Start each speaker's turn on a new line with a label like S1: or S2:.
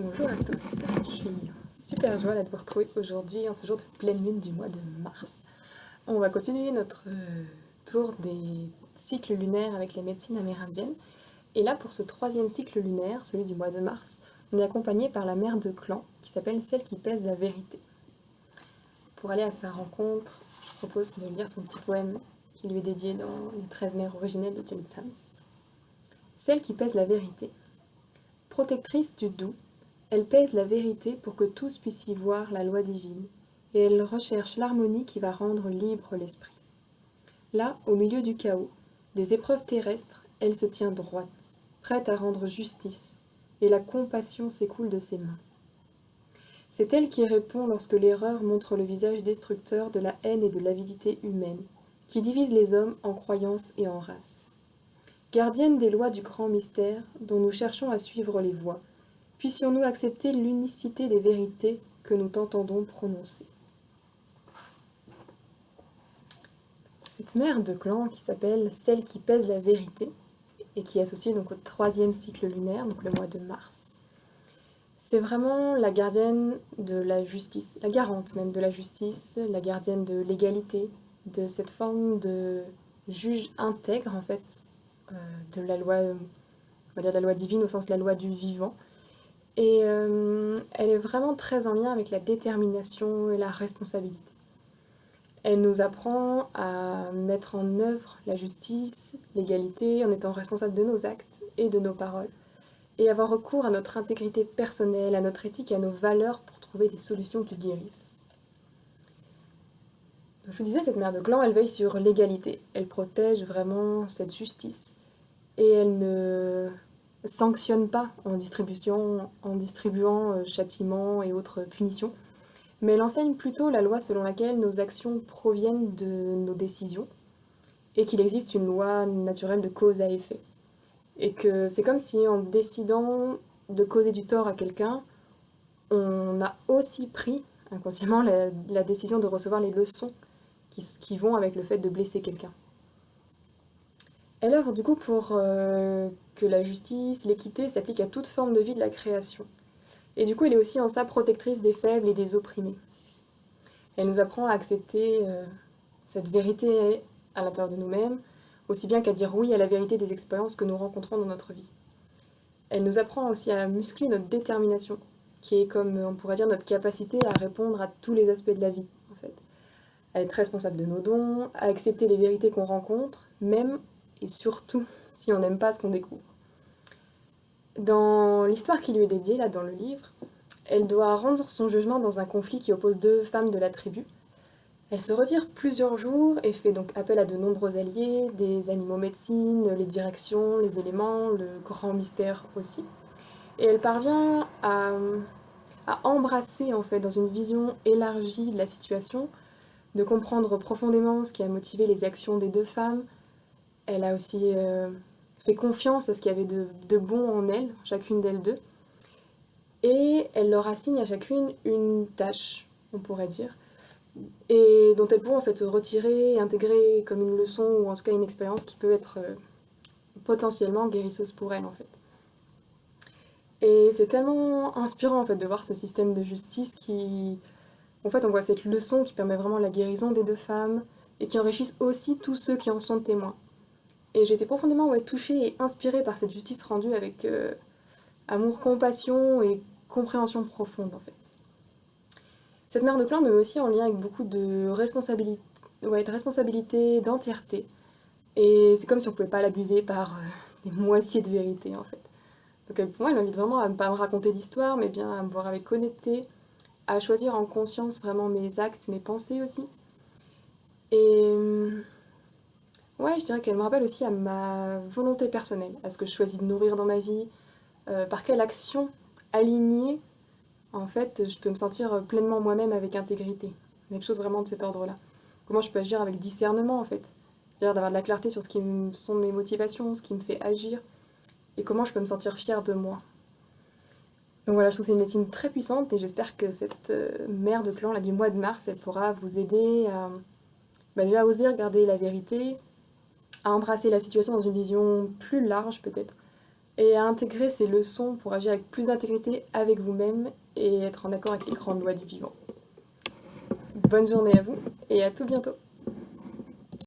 S1: Bonjour à tous, je suis super joie de vous retrouver aujourd'hui en ce jour de pleine lune du mois de mars. On va continuer notre tour des cycles lunaires avec les médecines amérindiennes. Et là, pour ce troisième cycle lunaire, celui du mois de mars, on est accompagné par la mère de clan qui s'appelle Celle qui pèse la vérité. Pour aller à sa rencontre, je propose de lire son petit poème qui lui est dédié dans les 13 mères originelles de James Sams. Celle qui pèse la vérité. Protectrice du doux, elle pèse la vérité pour que tous puissent y voir la loi divine, et elle recherche l'harmonie qui va rendre libre l'esprit. Là, au milieu du chaos, des épreuves terrestres, elle se tient droite, prête à rendre justice, et la compassion s'écoule de ses mains. C'est elle qui répond lorsque l'erreur montre le visage destructeur de la haine et de l'avidité humaine, qui divise les hommes en croyances et en races. Gardienne des lois du grand mystère, dont nous cherchons à suivre les voies, puissions-nous accepter l'unicité des vérités que nous t'entendons prononcer. Cette mère de clan qui s'appelle Celle qui pèse la vérité, et qui est associée donc au troisième cycle lunaire, donc le mois de mars, c'est vraiment la gardienne de la justice, la garante même de la justice, la gardienne de l'égalité, de cette forme de juge intègre en fait, de la loi, on va dire de la loi divine au sens de la loi du vivant. Et elle est vraiment très en lien avec la détermination et la responsabilité. Elle nous apprend à mettre en œuvre la justice, l'égalité, en étant responsable de nos actes et de nos paroles, et avoir recours à notre intégrité personnelle, à notre éthique et à nos valeurs pour trouver des solutions qui guérissent. Donc, je vous disais, cette mère de clan, elle veille sur l'égalité. Elle protège vraiment cette justice. Et elle ne sanctionne pas en distribuant châtiments et autres punitions, mais elle enseigne plutôt la loi selon laquelle nos actions proviennent de nos décisions et qu'il existe une loi naturelle de cause à effet. Et que c'est comme si en décidant de causer du tort à quelqu'un, on a aussi pris inconsciemment la décision de recevoir les leçons qui vont avec le fait de blesser quelqu'un. Elle œuvre du coup pour que la justice, l'équité s'applique à toute forme de vie de la création. Et du coup, elle est aussi en ça protectrice des faibles et des opprimés. Elle nous apprend à accepter cette vérité à l'intérieur de nous-mêmes, aussi bien qu'à dire oui à la vérité des expériences que nous rencontrons dans notre vie. Elle nous apprend aussi à muscler notre détermination, qui est comme on pourrait dire notre capacité à répondre à tous les aspects de la vie, en fait. À être responsable de nos dons, à accepter les vérités qu'on rencontre, même et surtout si on n'aime pas ce qu'on découvre. Dans l'histoire qui lui est dédiée, là, dans le livre, elle doit rendre son jugement dans un conflit qui oppose deux femmes de la tribu. Elle se retire plusieurs jours et fait donc appel à de nombreux alliés, des animaux médecines, les directions, les éléments, le grand mystère aussi. Et elle parvient à embrasser, en fait, dans une vision élargie de la situation, de comprendre profondément ce qui a motivé les actions des deux femmes. Elle a aussi fait confiance à ce qu'il y avait de bon en elles, chacune d'elles deux. Et elle leur assigne à chacune une tâche, on pourrait dire, et dont elles pourront en fait se retirer et intégrer comme une leçon ou en tout cas une expérience qui peut être potentiellement guérisseuse pour elles en fait. Et c'est tellement inspirant en fait de voir ce système de justice qui, en fait, on voit cette leçon qui permet vraiment la guérison des deux femmes et qui enrichissent aussi tous ceux qui en sont témoins. Et j'ai été profondément touchée et inspirée par cette justice rendue avec amour, compassion et compréhension profonde en fait. Cette mère de clan me met aussi en lien avec beaucoup de responsabilité, d'entièreté. Et c'est comme si on ne pouvait pas l'abuser par des moitiés de vérité en fait. Donc pour moi, elle m'invite vraiment à ne pas me raconter d'histoire, mais bien à me voir avec honnêteté, à choisir en conscience vraiment mes actes, mes pensées aussi. Et ouais, je dirais qu'elle me rappelle aussi à ma volonté personnelle, à ce que je choisis de nourrir dans ma vie, par quelle action alignée, en fait, je peux me sentir pleinement moi-même avec intégrité. Quelque chose vraiment de cet ordre-là. Comment je peux agir avec discernement, en fait. C'est-à-dire d'avoir de la clarté sur ce qui sont mes motivations, ce qui me fait agir, et comment je peux me sentir fière de moi. Donc voilà, je trouve que c'est une médecine très puissante, et j'espère que cette mère de clan là, du mois de mars, elle pourra vous aider à déjà oser regarder la vérité, à embrasser la situation dans une vision plus large peut-être, et à intégrer ces leçons pour agir avec plus d'intégrité avec vous-même et être en accord avec les grandes lois du vivant. Bonne journée à vous et à tout bientôt.